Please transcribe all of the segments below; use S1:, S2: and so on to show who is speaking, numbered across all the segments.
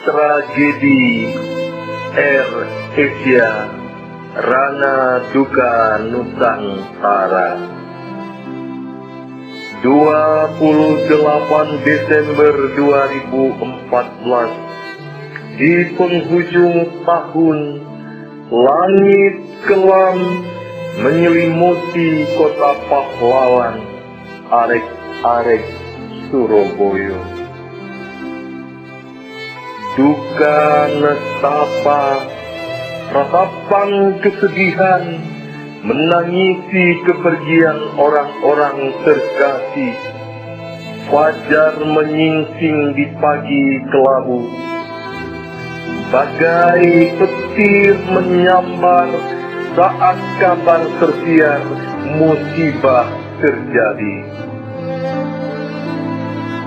S1: Tragedi Air Asia, Rana Duka Nusantara. 28 Desember 2014, di penghujung tahun, langit kelam menyelimuti kota pahlawan, arek-arek Surabaya. Duka nestapa, ratapan kesedihan, menangisi kepergian orang-orang terkasih. Fajar menyingsing di pagi kelabu, bagai petir menyambar saat kabar tersiar musibah terjadi.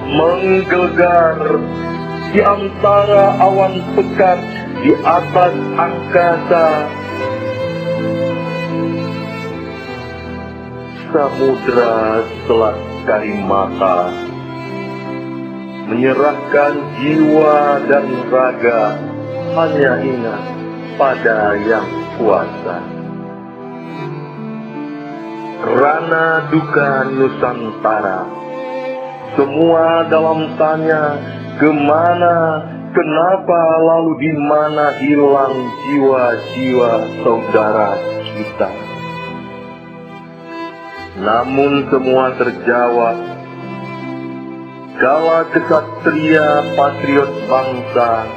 S1: Menggelegar di antara awan pekat di atas angkasa, samudra Selat Karimata menyerahkan jiwa dan raga, hanya ingat pada yang kuasa. Rana Duka Nusantara, semua dalam tanya kemana, kenapa, lalu di mana hilang jiwa-jiwa saudara kita. Namun semua terjawab kala kesatria patriot bangsa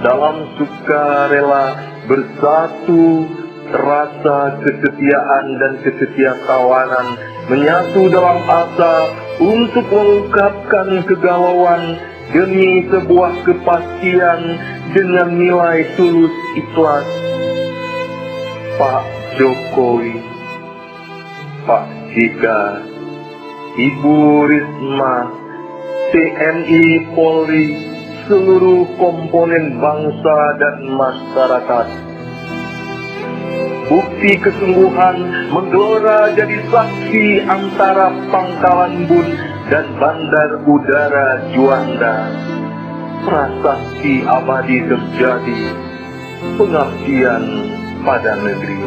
S1: dalam sukarela bersatu, rasa kesetiaan dan kesetiakawanan menyatu dalam asa untuk mengungkapkan kegalauan demi sebuah kepastian dengan nilai tulus ikhlas. Pak Jokowi, Pak JK, Ibu Risma, TNI, Polri, seluruh komponen bangsa dan masyarakat. Bukti kesungguhan menggelora jadi saksi antara Pangkalan Bun dan Bandar Udara Juanda. Prasasti abadi terjadi, pengabdian pada negeri.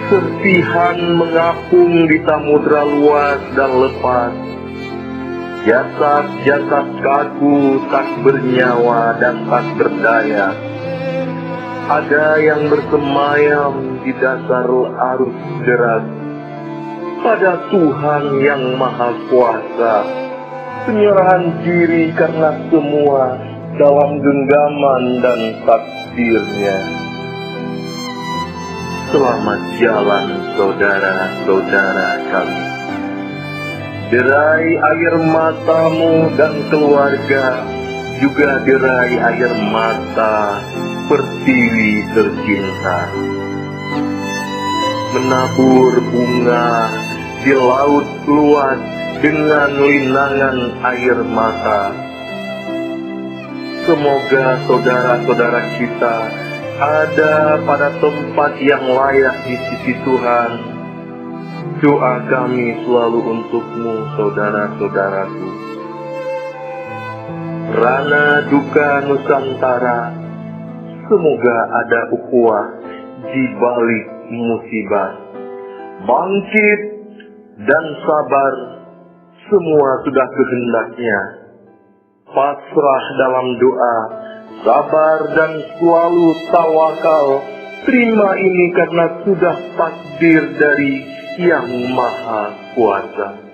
S1: Serpihan mengapung di samudra luas dan lepas. Jasad-jasad kaku tak bernyawa dan tak berdaya. Ada yang bersemayam di dasar arus deras. Pada Tuhan yang Maha Kuasa, penyerahan diri karena semua dalam genggaman dan takdirnya. Selamat jalan saudara-saudara kami. Derai air matamu dan keluarga, juga derai air mata pertiwi tercinta. Menabur bunga di laut luas dengan linangan air mata. Semoga saudara-saudara kita ada pada tempat yang layak di sisi Tuhan. Doa kami selalu untukmu, saudara-saudaraku. Rana Duka Nusantara, semoga ada ukhuwah di balik musibah. Bangkit dan sabar, semua sudah kehendaknya. Pasrah dalam doa, sabar dan selalu tawakal. Terima ini karena sudah takdir dari Yang Maha Kuasa.